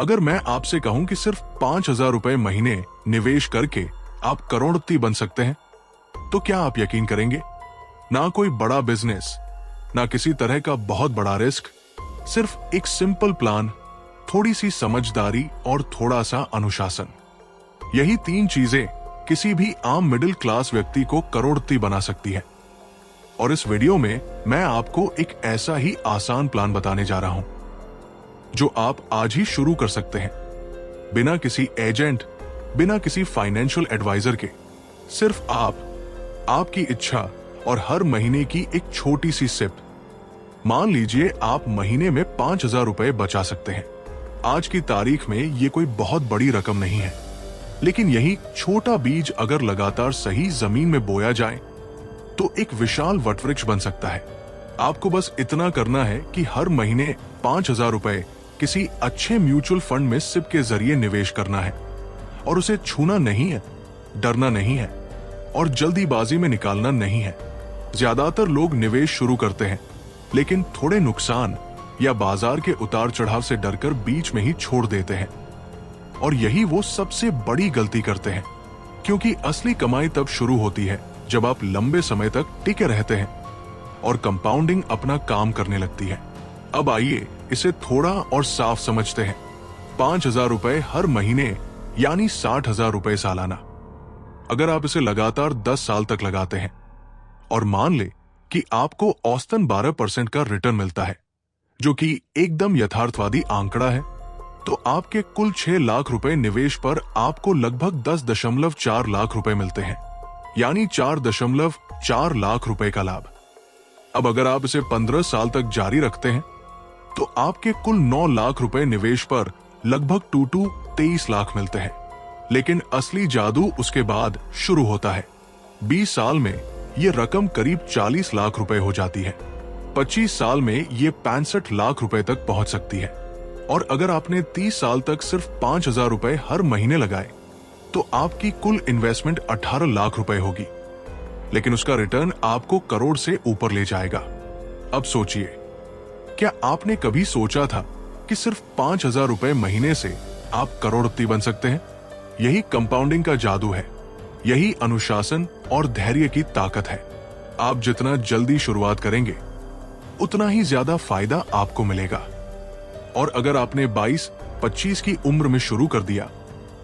अगर मैं आपसे कहूं कि सिर्फ 5,000 रुपए महीने निवेश करके आप करोड़पति बन सकते हैं, तो क्या आप यकीन करेंगे? ना कोई बड़ा बिजनेस, ना किसी तरह का बहुत बड़ा रिस्क, सिर्फ एक सिंपल प्लान, थोड़ी सी समझदारी और थोड़ा सा अनुशासन। यही 3 चीजें किसी भी आम मिडिल क्लास व्यक्ति को करोड़पति बना सकती है। और इस वीडियो में मैं आपको एक ऐसा ही आसान प्लान बताने जा रहा हूं जो आप आज ही शुरू कर सकते हैं, बिना किसी एजेंट, बिना किसी फाइनेंशियल एडवाइजर के। सिर्फ आपकी इच्छा और हर महीने की एक छोटी सी सिप। मान लीजिए आप महीने में 5,000 रुपए बचा सकते हैं। आज की तारीख में ये कोई बहुत बड़ी रकम नहीं है, लेकिन यही छोटा बीज अगर लगातार सही जमीन में बोया जाए तो एक विशाल वटवृक्ष बन सकता है। आपको बस इतना करना है कि हर महीने 5,000 रुपए किसी अच्छे म्यूचुअल फंड में सिप के जरिए निवेश करना है, और उसे छूना नहीं है, डरना नहीं है और जल्दीबाजी में निकालना नहीं है। ज्यादातर लोग निवेश शुरू करते हैं, लेकिन थोड़े नुकसान या बाजार के उतार चढ़ाव से डरकर बीच में ही छोड़ देते हैं। और यही वो सबसे बड़ी गलती करते हैं, क्योंकि असली कमाई तब शुरू होती है जब आप लंबे समय तक टिके रहते हैं और कंपाउंडिंग अपना काम करने लगती है। अब आइए इसे थोड़ा और साफ समझते हैं। 5,000 रुपए हर महीने यानी 60,000 रुपए सालाना। अगर आप इसे लगातार 10 साल तक लगाते हैं और मान ले कि आपको औसतन 12% का रिटर्न मिलता है, जो कि एकदम यथार्थवादी आंकड़ा है, तो आपके कुल 6 लाख रुपए निवेश पर आपको लगभग 10.4 लाख रुपए मिलते हैं, यानी 4.4 लाख रुपए का लाभ। अब अगर आप इसे 15 साल तक जारी रखते हैं तो आपके कुल 9 लाख रुपए निवेश पर लगभग 23 लाख मिलते हैं। लेकिन असली जादू उसके बाद शुरू होता है। 20 साल में ये रकम करीब 40 लाख रुपए हो जाती है। 25 साल में ये 65 लाख रुपए तक पहुंच सकती है। और अगर आपने 30 साल तक सिर्फ 5,000 रुपए हर महीने लगाए तो आपकी कुल इन्वेस्टमेंट 18 लाख रुपए होगी, लेकिन उसका रिटर्न आपको करोड़ से ऊपर ले जाएगा। अब सोचिए, क्या आपने कभी सोचा था कि सिर्फ 5,000 रुपए महीने से आप करोड़पति बन सकते हैं? यही कंपाउंडिंग का जादू है, यही अनुशासन और धैर्य की ताकत है। आप जितना जल्दी शुरुआत करेंगे उतना ही ज्यादा फायदा आपको मिलेगा। और अगर आपने 22-25 की उम्र में शुरू कर दिया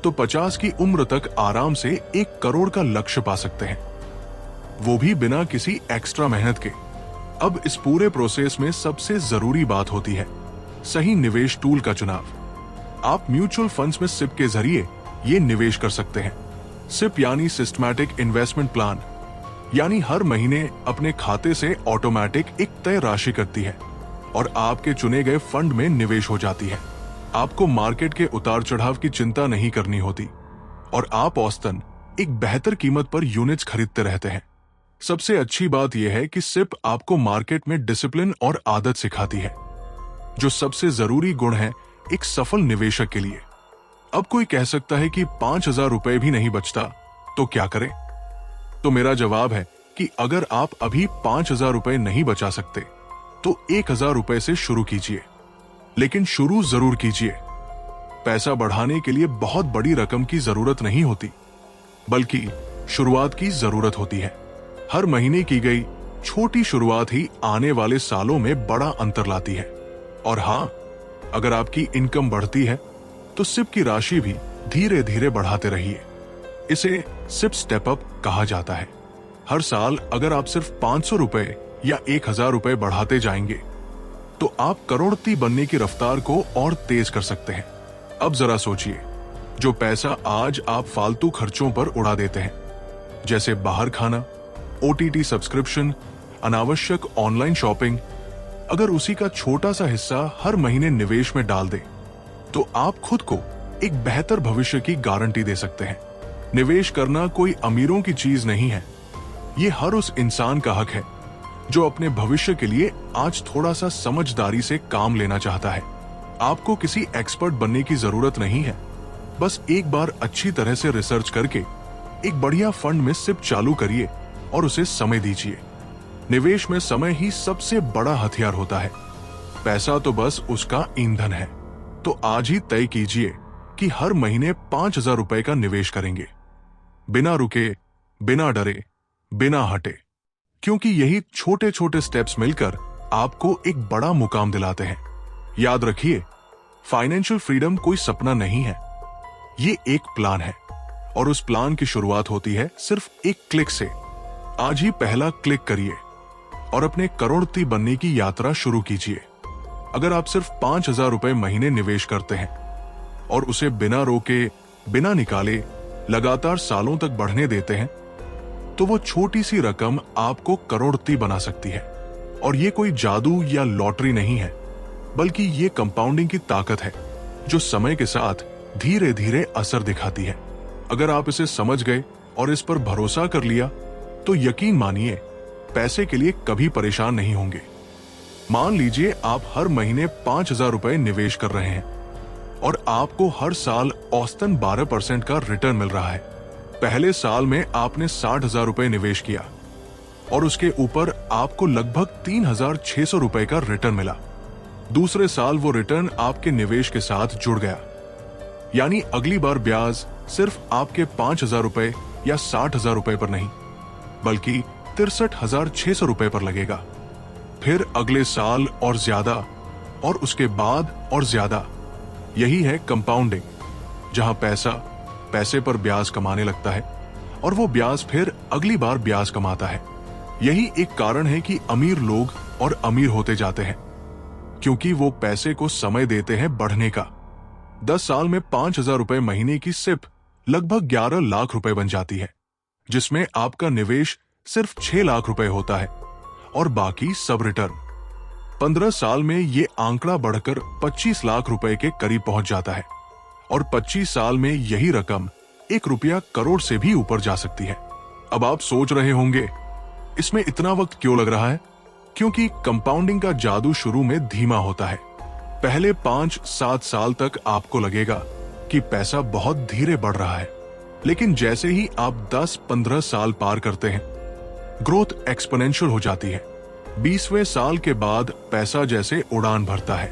तो 50 की उम्र तक आराम से 1 करोड़ का लक्ष्य पा सकते हैं, वो भी बिना किसी एक्स्ट्रा मेहनत के। अब इस पूरे प्रोसेस में सबसे जरूरी बात होती है सही निवेश टूल का चुनाव। आप म्यूचुअल फंड्स में सिप के जरिए ये निवेश कर सकते हैं। सिप यानी सिस्टमैटिक इन्वेस्टमेंट प्लान, यानी हर महीने अपने खाते से ऑटोमेटिक एक तय राशि कटती है और आपके चुने गए फंड में निवेश हो जाती है। आपको मार्केट के उतार चढ़ाव की चिंता नहीं करनी होती और आप औसतन एक बेहतर कीमत पर यूनिट्स खरीदते रहते हैं। सबसे अच्छी बात यह है कि सिप आपको मार्केट में डिसिप्लिन और आदत सिखाती है, जो सबसे जरूरी गुण है एक सफल निवेशक के लिए। अब कोई कह सकता है कि 5,000 रुपए भी नहीं बचता तो क्या करें? तो मेरा जवाब है कि अगर आप अभी 5,000 रुपए नहीं बचा सकते तो 1,000 रुपए से शुरू कीजिए, लेकिन शुरू जरूर कीजिए। पैसा बढ़ाने के लिए बहुत बड़ी रकम की जरूरत नहीं होती, बल्कि शुरुआत की जरूरत होती है। हर महीने की गई छोटी शुरुआत ही आने वाले सालों में बड़ा अंतर लाती है। और हां, अगर आपकी इनकम बढ़ती है तो सिप की राशि भी धीरे धीरे बढ़ाते रहिए। इसे सिप स्टेप अप कहा जाता है। हर साल अगर आप सिर्फ 500 रुपए या 1,000 रुपए बढ़ाते जाएंगे तो आप करोड़पति बनने की रफ्तार को और तेज कर सकते हैं। अब जरा सोचिए, जो पैसा आज आप फालतू खर्चों पर उड़ा देते हैं, जैसे बाहर खाना, OTT सब्सक्रिप्शन, अनावश्यक ऑनलाइन शॉपिंग, अगर उसी का छोटा सा हिस्सा हर महीने निवेश में डाल दें तो आप खुद को एक बेहतर भविष्य की गारंटी दे सकते हैं। निवेश करना कोई अमीरों की चीज नहीं है, ये हर उस इंसान का हक है जो अपने भविष्य के लिए आज थोड़ा सा समझदारी से काम लेना चाहता है। आपको किसी एक्सपर्ट बनने की जरूरत नहीं है, बस एक बार अच्छी तरह से रिसर्च करके एक बढ़िया फंड में सिप चालू करिए और उसे समय दीजिए। निवेश में समय ही सबसे बड़ा हथियार होता है, पैसा तो बस उसका ईंधन है। तो आज ही तय कीजिए कि हर महीने 5,000 रुपए का निवेश करेंगे, बिना रुके, बिना डरे, बिना हटे। क्योंकि यही छोटे छोटे स्टेप्स मिलकर आपको एक बड़ा मुकाम दिलाते हैं। याद रखिए, फाइनेंशियल फ्रीडम कोई सपना नहीं है, ये एक प्लान है, और उस प्लान की शुरुआत होती है सिर्फ एक क्लिक से। आज ही पहला क्लिक करिए और अपने करोड़पति बनने की यात्रा शुरू कीजिए। अगर आप सिर्फ 5,000 रुपए महीने निवेश करते हैं और उसे बिना रोके, बिना निकाले लगातार सालों तक बढ़ने देते हैं, तो वो छोटी सी रकम आपको करोड़पति बना सकती है। और ये कोई जादू या लॉटरी नहीं है, बल्कि ये कंपाउंडिंग की ताकत है जो समय के साथ धीरे धीरे असर दिखाती है। अगर आप इसे समझ गए और इस पर भरोसा कर लिया, तो यकीन मानिए पैसे के लिए कभी परेशान नहीं होंगे। मान लीजिए आप हर महीने 5,000 रुपए निवेश कर रहे हैं और आपको हर साल औसतन 12% का रिटर्न मिल रहा है। पहले साल में आपने 60,000 रुपए निवेश किया और उसके ऊपर आपको लगभग 3,600 रुपए का रिटर्न मिला। दूसरे साल वो रिटर्न आपके निवेश के साथ जुड़ गया, यानी अगली बार ब्याज सिर्फ आपके 5,000 रुपए या 60,000 रुपए पर नहीं, बल्कि 63,600 रुपए पर लगेगा। फिर अगले साल और ज्यादा, और उसके बाद और ज्यादा। यही है कंपाउंडिंग, जहां पैसा पैसे पर ब्याज कमाने लगता है और वो ब्याज फिर अगली बार ब्याज कमाता है। यही एक कारण है कि अमीर लोग और अमीर होते जाते हैं, क्योंकि वो पैसे को समय देते हैं बढ़ने का। 10 साल में 5,000 रुपए महीने की सिप लगभग 11 लाख रुपए बन जाती है, जिसमें आपका निवेश सिर्फ 6 लाख रुपए होता है और बाकी सब रिटर्न। 15 साल में ये आंकड़ा बढ़कर 25 लाख रुपए के करीब पहुंच जाता है और 25 साल में यही रकम 1 रुपया करोड़ से भी ऊपर जा सकती है। अब आप सोच रहे होंगे, इसमें इतना वक्त क्यों लग रहा है? क्योंकि कंपाउंडिंग का जादू शुरू में धीमा होता है। पहले 5-7 साल तक आपको लगेगा कि पैसा बहुत धीरे बढ़ रहा है, लेकिन जैसे ही आप 10-15 साल पार करते हैं, ग्रोथ एक्सपोनेंशियल हो जाती है। 20वें साल के बाद पैसा जैसे उड़ान भरता है,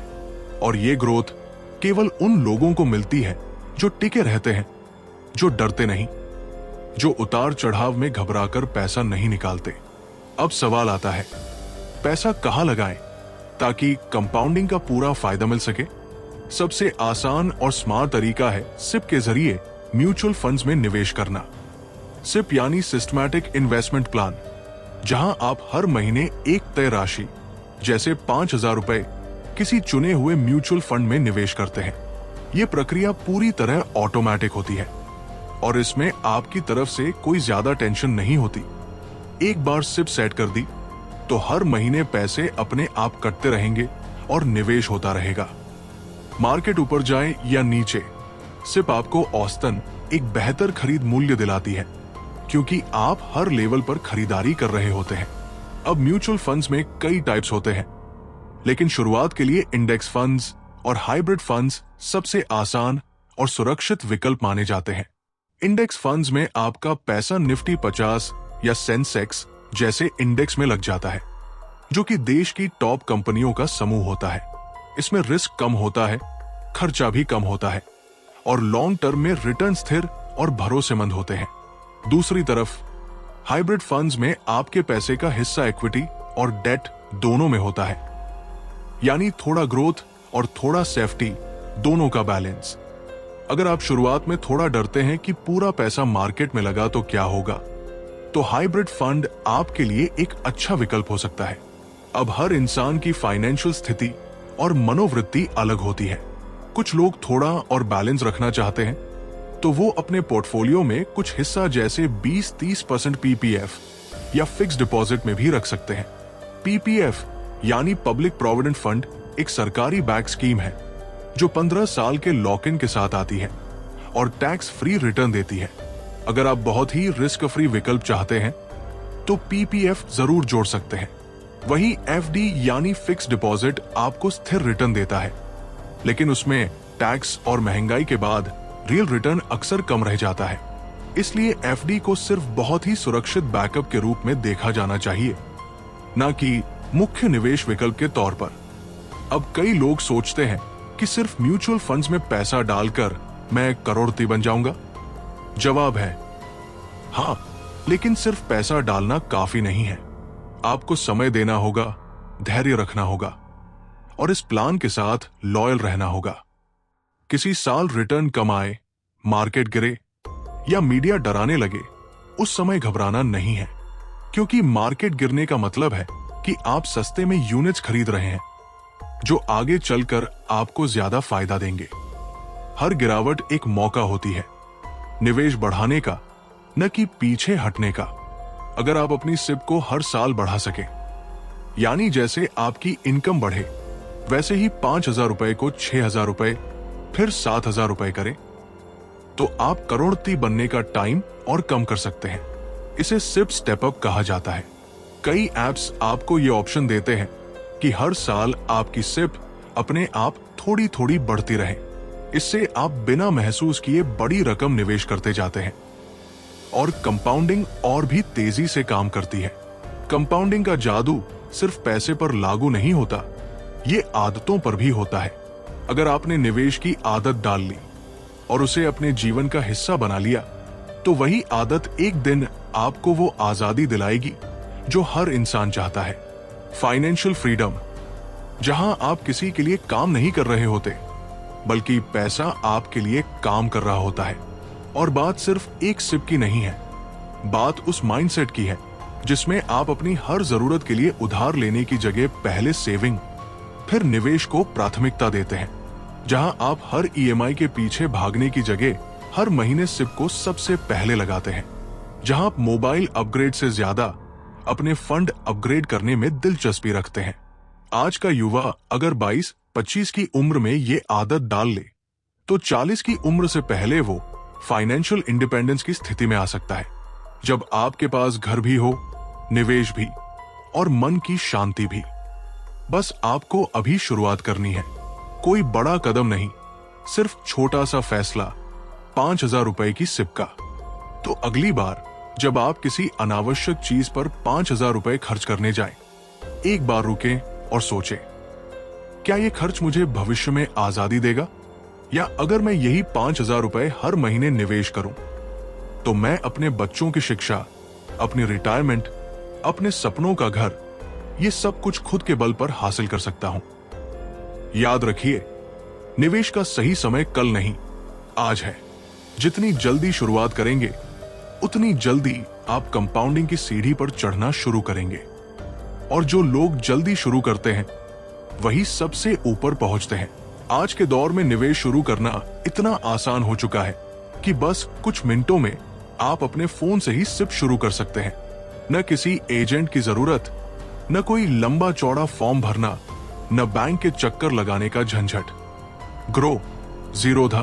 और ये ग्रोथ केवल उन लोगों को मिलती है जो टिके रहते हैं, जो डरते नहीं, जो उतार चढ़ाव में घबराकर पैसा नहीं निकालते। अब सवाल आता है, पैसा कहां लगाएं ताकि कंपाउंडिंग का पूरा फायदा मिल सके? सबसे आसान और स्मार्ट तरीका है सिप के जरिए म्यूचुअल फंड्स में निवेश करना। सिप यानी सिस्टमैटिक इन्वेस्टमेंट प्लान, जहां आप हर महीने एक तय राशि जैसे 5,000 रुपए किसी चुने हुए म्यूचुअल फंड में निवेश करते हैं। यह प्रक्रिया पूरी तरह ऑटोमेटिक होती है और इसमें आपकी तरफ से कोई ज्यादा टेंशन नहीं होती। एक बार सिप सेट कर दी तो हर महीने पैसे अपने आप कटते रहेंगे और निवेश होता रहेगा। मार्केट ऊपर जाए या नीचे, सिप आपको औसतन एक बेहतर खरीद मूल्य दिलाती है, क्योंकि आप हर लेवल पर खरीदारी कर रहे होते हैं। अब म्यूचुअल फंड्स में कई टाइप्स होते हैं, लेकिन शुरुआत के लिए इंडेक्स फंड्स और हाइब्रिड फंड्स सबसे आसान और सुरक्षित विकल्प माने जाते हैं। इंडेक्स फंड्स में आपका पैसा निफ्टी 50 या सेंसेक्स जैसे इंडेक्स में लग जाता है, जो कि देश की टॉप कंपनियों का समूह होता है। इसमें रिस्क कम होता है, खर्चा भी कम होता है और लॉन्ग टर्म में रिटर्न स्थिर और भरोसेमंद होते हैं। दूसरी तरफ हाइब्रिड फंड्स में आपके पैसे का हिस्सा इक्विटी और डेट दोनों में होता है, यानी थोड़ा ग्रोथ और थोड़ा सेफ्टी दोनों का बैलेंस। अगर आप शुरुआत में थोड़ा डरते हैं कि पूरा पैसा मार्केट में लगा तो क्या होगा, तो हाइब्रिड फंड आपके लिए एक अच्छा विकल्प हो सकता है। अब हर इंसान की फाइनेंशियल स्थिति और मनोवृत्ति अलग होती है। कुछ लोग थोड़ा और बैलेंस रखना चाहते हैं, तो वो अपने पोर्टफोलियो में कुछ हिस्सा जैसे 20-30% पीपीएफ या फिक्स डिपॉजिट में भी रख सकते हैं। पीपीएफ यानी पब्लिक प्रोविडेंट फंड एक सरकारी बैक स्कीम है जो 15 साल के लॉक इन के साथ आती है और टैक्स फ्री रिटर्न देती है। अगर आप बहुत ही रिस्क फ्री विकल्प चाहते हैं तो पीपीएफ जरूर जोड़ सकते हैं। वही एफडी यानी फिक्स डिपॉजिट आपको स्थिर रिटर्न देता है, लेकिन उसमें टैक्स और महंगाई के बाद रियल रिटर्न अक्सर कम रह जाता है। इसलिए एफडी को सिर्फ बहुत ही सुरक्षित बैकअप के रूप में देखा जाना चाहिए, न कि मुख्य निवेश विकल्प के तौर पर। अब कई लोग सोचते हैं कि सिर्फ म्यूचुअल फंड्स में पैसा डालकर मैं करोड़पति बन जाऊंगा? जवाब है हाँ, लेकिन सिर्फ पैसा डालना काफी नहीं है। आपको समय देना होगा, धैर्य रखना होगा और इस प्लान के साथ लॉयल रहना होगा। किसी साल रिटर्न कम आए, मार्केट गिरे या मीडिया डराने लगे, उस समय घबराना नहीं है, क्योंकि मार्केट गिरने का मतलब है कि आप सस्ते में यूनिट्स खरीद रहे हैं जो आगे चलकर आपको ज्यादा फायदा देंगे। हर गिरावट एक मौका होती है निवेश बढ़ाने का, न कि पीछे हटने का। अगर आप अपनी सिप को हर साल बढ़ा सके, यानी जैसे आपकी इनकम बढ़े वैसे ही 5,000 रुपए को 6,000 रुपए फिर 7,000 रुपए करें, तो आप करोड़पति बनने का टाइम और कम कर सकते हैं। इसे सिप स्टेप अप कहा जाता है। कई एप्स आपको यह ऑप्शन देते हैं कि हर साल आपकी सिप अपने आप थोड़ी थोड़ी बढ़ती रहे। इससे आप बिना महसूस किए बड़ी रकम निवेश करते जाते हैं और कंपाउंडिंग और भी तेजी से काम करती है। कंपाउंडिंग का जादू सिर्फ पैसे पर लागू नहीं होता, ये आदतों पर भी होता है। अगर आपने निवेश की आदत डाल ली और उसे अपने जीवन का हिस्सा बना लिया, तो वही आदत एक दिन आपको वो आजादी दिलाएगी जो हर इंसान चाहता है। फाइनेंशियल फ्रीडम, जहां आप किसी के लिए काम नहीं कर रहे होते, बल्कि पैसा आपके लिए काम कर रहा होता है। और बात सिर्फ एक सिप की नहीं है, बात उस माइंडसेट की है जिसमें आप अपनी हर जरूरत के लिए उधार लेने की जगह पहले सेविंग फिर निवेश को प्राथमिकता देते हैं। जहां आप हर ईएमआई के पीछे भागने की जगह हर महीने सिप को सबसे पहले लगाते हैं। जहां आप मोबाइल अपग्रेड से ज्यादा अपने फंड अपग्रेड करने में दिलचस्पी रखते हैं। आज का युवा अगर 22-25 की उम्र में ये आदत डाल ले, तो 40 की उम्र से पहले वो फाइनेंशियल इंडिपेंडेंस की स्थिति में आ सकता है, जब आपके पास घर भी हो, निवेश भी और मन की शांति भी। बस आपको अभी शुरुआत करनी है। कोई बड़ा कदम नहीं, सिर्फ छोटा सा फैसला, 5,000 रुपए की सिप का। तो अगली बार जब आप किसी अनावश्यक चीज पर 5,000 रुपए खर्च करने जाएं, एक बार रुकें और सोचें, क्या यह खर्च मुझे भविष्य में आजादी देगा? या अगर मैं यही 5,000 रुपए हर महीने निवेश करूं, तो मैं अपने बच्चों की शिक्षा, अपनी रिटायरमेंट, अपने सपनों का घर, ये सब कुछ खुद के बल पर हासिल कर सकता हूं। याद रखिए, निवेश का सही समय कल नहीं, आज है। जितनी जल्दी शुरुआत करेंगे, उतनी जल्दी आप कंपाउंडिंग की सीढ़ी पर चढ़ना शुरू करेंगे। और जो लोग जल्दी शुरू करते हैं, वही सबसे ऊपर पहुंचते हैं। आज के दौर में निवेश शुरू करना इतना आसान हो चुका है कि बस कुछ मिनटों में आप अपने फोन से ही सिप शुरू कर सकते हैं। न किसी एजेंट की जरूरत, न कोई लंबा चौड़ा फॉर्म भरना, न बैंक के चक्कर लगाने का झंझट। Groww, Zerodha,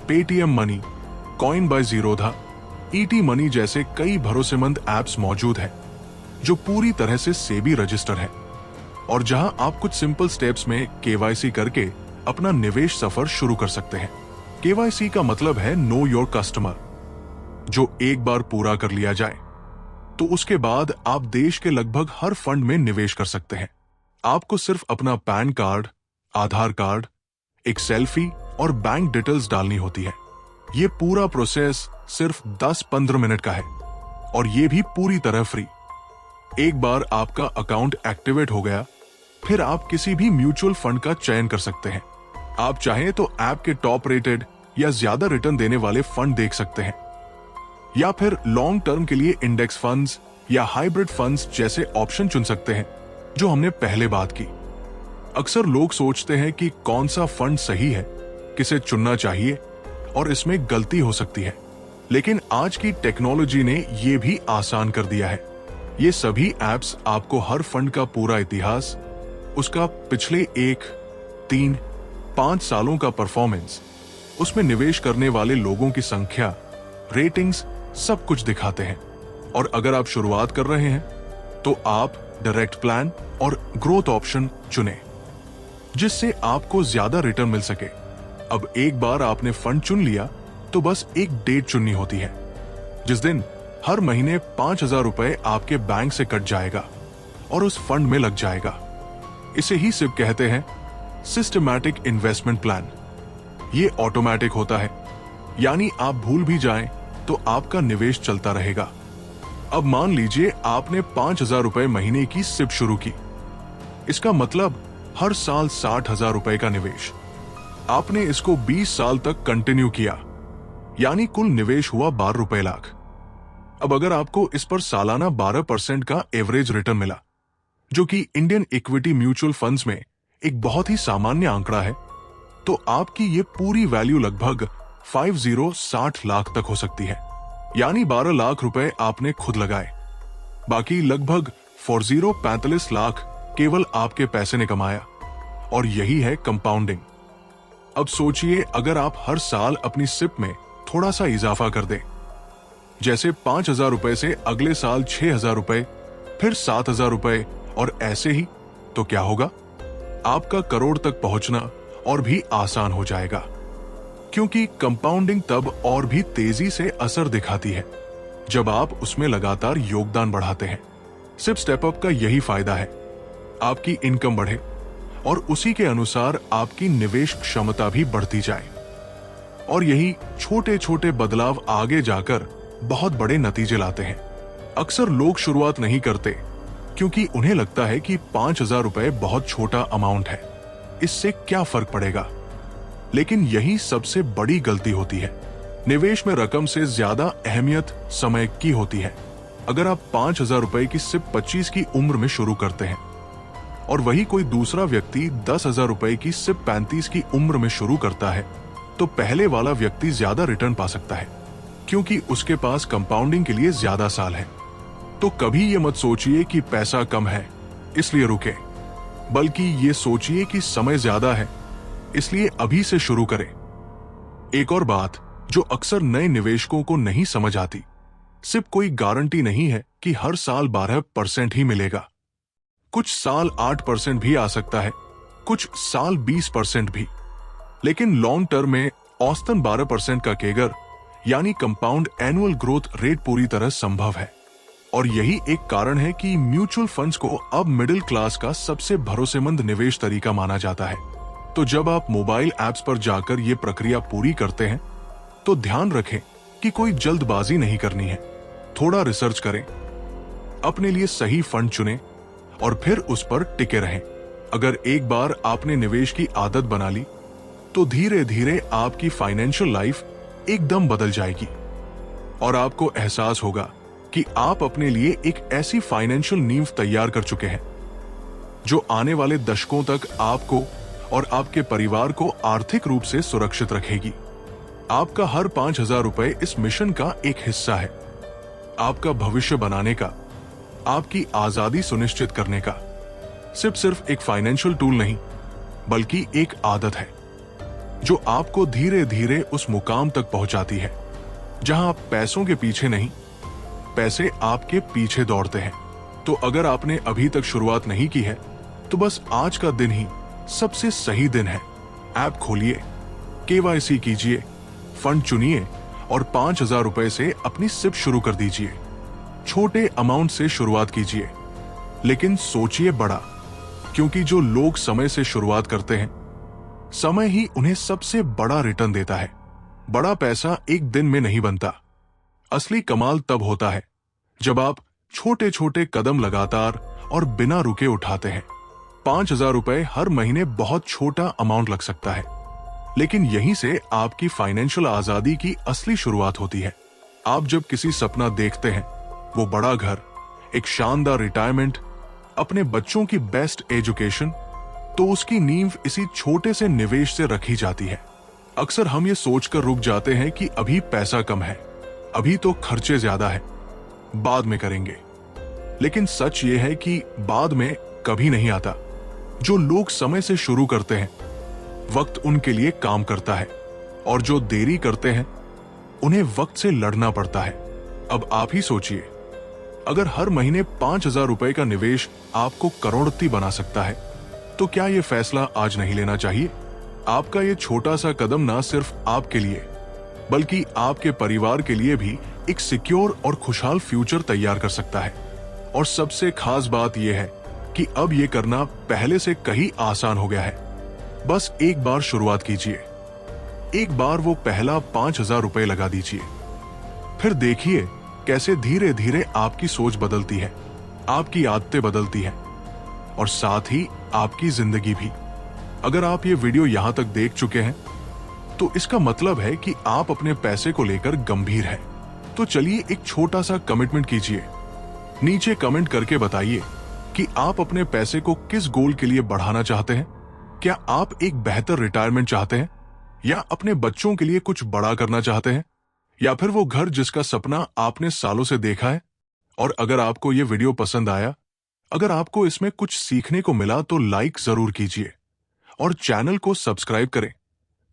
Paytm money, coin by Zerodha, ET money जैसे कई भरोसेमंद ऐप्स मौजूद हैं जो पूरी तरह से सेबी रजिस्टर है, और जहां आप कुछ सिंपल स्टेप्स में केवाईसी करके अपना निवेश सफर शुरू कर सकते हैं। केवाईसी का मतलब है नो योर कस्टमर, जो एक बार पूरा कर लिया जाए तो उसके बाद आप देश के लगभग हर फंड में निवेश कर सकते हैं। आपको सिर्फ अपना पैन कार्ड, आधार कार्ड, एक सेल्फी और बैंक डिटेल्स डालनी होती है। ये पूरा प्रोसेस सिर्फ 10-15 मिनट का है, और ये भी पूरी तरह फ्री। एक बार आपका अकाउंट एक्टिवेट हो गया, फिर आप किसी भी म्यूचुअल फंड का चयन कर सकते हैं। आप चाहें तो ऐप के टॉप रेटेड या ज्यादा रिटर्न देने वाले फंड देख सकते हैं, या फिर लॉन्ग टर्म के लिए इंडेक्स फंड्स या हाइब्रिड फंड्स जैसे ऑप्शन चुन सकते हैं, जो हमने पहले बात की। अक्सर लोग सोचते हैं कि कौन सा फंड सही है, किसे चुनना चाहिए, और इसमें गलती हो सकती है। लेकिन आज की टेक्नोलॉजी ने यह भी आसान कर दिया है। ये सभी ऐप्स आपको हर फंड का पूरा इतिहास, उसका पिछले 1, 3, 5 सालों का परफॉर्मेंस, उसमें निवेश करने वाले लोगों की संख्या, रेटिंग्स, सब कुछ दिखाते हैं। और अगर आप शुरुआत कर रहे हैं, तो आप डायरेक्ट प्लान और ग्रोथ ऑप्शन चुनें, जिससे आपको ज्यादा रिटर्न मिल सके। अब एक बार आपने फंड चुन लिया, तो बस एक डेट चुननी होती है, जिस दिन हर महीने 5,000 रुपए आपके बैंक से कट जाएगा और उस फंड में लग जाएगा। इसे ही सिप कहते हैं, सिस्टमैटिक इन्वेस्टमेंट प्लान। ये ऑटोमेटिक होता है, यानी आप भूल भी जाएं तो आपका निवेश चलता रहेगा। अब मान लीजिए आपने 5,000 रुपए महीने की सिप शुरू की। इसका मतलब हर साल 60,000 रुपए का निवेश। आपने इसको 20 साल तक कंटिन्यू किया, यानी कुल निवेश हुआ 12 रुपए लाख। अब अगर आपको इस पर सालाना 12% का एवरेज रिटर्न मिला, जो कि इंडियन इक्विटी म्यूचुअल फंड्स में एक बहुत ही सामान्य आंकड़ा है, तो आपकी ये पूरी वैल्यू लगभग 60 लाख तक हो सकती है। यानी 12 लाख रुपए आपने खुद लगाए, बाकी लगभग 45 लाख केवल आपके पैसे ने कमाया। और यही है कंपाउंडिंग। अब सोचिए, अगर आप हर साल अपनी सिप में थोड़ा सा इजाफा कर दें, जैसे 5,000 रुपए से अगले साल 6,000 रुपए, फिर 7,000 रुपए और ऐसे ही, तो क्या होगा? आपका करोड़ तक पहुंचना और भी आसान हो जाएगा, क्योंकि कंपाउंडिंग तब और भी तेजी से असर दिखाती है जब आप उसमें लगातार योगदान बढ़ाते हैं। सिप स्टेप अप का यही फायदा है, आपकी इनकम बढ़े और उसी के अनुसार आपकी निवेश क्षमता भी बढ़ती जाए। और यही छोटे छोटे बदलाव आगे जाकर बहुत बड़े नतीजे लाते हैं। अक्सर लोग शुरुआत नहीं करते क्योंकि उन्हें लगता है कि 5,000 रुपए बहुत छोटा अमाउंट है, इससे क्या फर्क पड़ेगा। लेकिन यही सबसे बड़ी गलती होती है। निवेश में रकम से ज्यादा अहमियत समय की होती है। अगर आप 5,000 रुपए की सिप 25 की उम्र में शुरू करते हैं और वही कोई दूसरा व्यक्ति 10,000 रुपए की सिप 35 की उम्र में शुरू करता है, तो पहले वाला व्यक्ति ज्यादा रिटर्न पा सकता है, क्योंकि उसके पास कंपाउंडिंग के लिए ज्यादा साल है। तो कभी ये मत सोचिए कि पैसा कम है इसलिए रुके, बल्कि ये सोचिए कि समय ज्यादा है इसलिए अभी से शुरू करें। एक और बात जो अक्सर नए निवेशकों को नहीं समझ आती, सिर्फ कोई गारंटी नहीं है कि हर साल 12% ही मिलेगा। कुछ साल 8% भी आ सकता है, कुछ साल 20% भी, लेकिन लॉन्ग टर्म में औसतन 12% का केगर यानी कंपाउंड एनुअल ग्रोथ रेट पूरी तरह संभव है। और यही एक कारण है कि म्यूचुअल फंड्स को अब मिडिल क्लास का सबसे भरोसेमंद निवेश तरीका माना जाता है। तो जब आप मोबाइल ऐप्स पर जाकर ये प्रक्रिया पूरी करते हैं, तो ध्यान रखें कि कोई जल्दबाजी नहीं करनी है। थोड़ा रिसर्च करें, अपने लिए सही फंड चुनें और फिर उस पर टिके रहें। अगर एक बार आपने निवेश की आदत बना ली, तो धीरे धीरे आपकी फाइनेंशियल लाइफ एकदम बदल जाएगी और आपको एहसास होगा कि आप अपने लिए एक ऐसी फाइनेंशियल नींव तैयार कर चुके हैं जो आने वाले दशकों तक आपको और आपके परिवार को आर्थिक रूप से सुरक्षित रखेगी। आपका हर 5,000 रुपए इस मिशन का एक हिस्सा है, आपका भविष्य बनाने का, आपकी आजादी सुनिश्चित करने का। सिर्फ एक फाइनेंशियल टूल नहीं, बल्कि एक आदत है जो आपको धीरे धीरे उस मुकाम तक पहुंचाती है जहां आप पैसों के पीछे नहीं, पैसे आपके पीछे दौड़ते हैं। तो अगर आपने अभी तक शुरुआत नहीं की है, तो बस आज का दिन ही सबसे सही दिन है। ऐप खोलिए, KYC कीजिए, फंड चुनिए और 5,000 रुपए से अपनी सिप शुरू कर दीजिए। छोटे अमाउंट से शुरुआत कीजिए, लेकिन सोचिए बड़ा, क्योंकि जो लोग समय से शुरुआत करते हैं, समय ही उन्हें सबसे बड़ा रिटर्न देता है। बड़ा पैसा एक दिन में नहीं बनता। असली कमाल तब होता है जब आप छोटे छोटे कदम लगातार और बिना रुके उठाते हैं। 5,000 रुपए हर महीने बहुत छोटा अमाउंट लग सकता है, लेकिन यहीं से आपकी फाइनेंशियल आजादी की असली शुरुआत होती है। आप जब किसी सपना देखते हैं, वो बड़ा घर, एक शानदार रिटायरमेंट, अपने बच्चों की बेस्ट एजुकेशन, तो उसकी नींव इसी छोटे से निवेश से रखी जाती है। अक्सर हम ये सोचकर रुक जाते हैं कि अभी पैसा कम है, अभी तो खर्चे ज्यादा है, बाद में करेंगे। लेकिन सच ये है कि बाद में कभी नहीं आता। जो लोग समय से शुरू करते हैं, वक्त उनके लिए काम करता है, और जो देरी करते हैं उन्हें वक्त से लड़ना पड़ता है। अब आप ही सोचिए, अगर हर महीने 5,000 रुपए का निवेश आपको करोड़पति बना सकता है, तो क्या यह फैसला आज नहीं लेना चाहिए? आपका ये छोटा सा कदम ना सिर्फ आपके लिए, बल्कि आपके परिवार के लिए भी एक सिक्योर और खुशहाल फ्यूचर तैयार कर सकता है। और सबसे खास बात यह है कि अब यह करना पहले से कहीं आसान हो गया है। बस एक बार शुरुआत कीजिए। एक बार वो पहला 5,000 रुपए लगा दीजिए। फिर देखिए कैसे धीरे धीरे आपकी सोच बदलती है, आपकी आदतें बदलती हैं और साथ ही आपकी जिंदगी भी। अगर आप ये वीडियो यहां तक देख चुके हैं तो इसका मतलब है कि आप अपने पैसे को लेकर गंभीर हैं। तो चलिए एक छोटा सा कमिटमेंट कीजिए। नीचे कमेंट करके बताइए कि आप अपने पैसे को किस गोल के लिए बढ़ाना चाहते हैं। क्या आप एक बेहतर रिटायरमेंट चाहते हैं, या अपने बच्चों के लिए कुछ बड़ा करना चाहते हैं, या फिर वो घर जिसका सपना आपने सालों से देखा है। और अगर आपको ये वीडियो पसंद आया, अगर आपको इसमें कुछ सीखने को मिला तो लाइक जरूर कीजिए और चैनल को सब्सक्राइब करें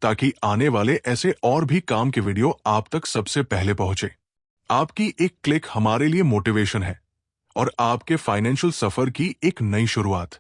ताकि आने वाले ऐसे और भी काम के वीडियो आप तक सबसे पहले पहुंचे। आपकी एक क्लिक हमारे लिए मोटिवेशन है और आपके फाइनेंशियल सफर की एक नई शुरुआत।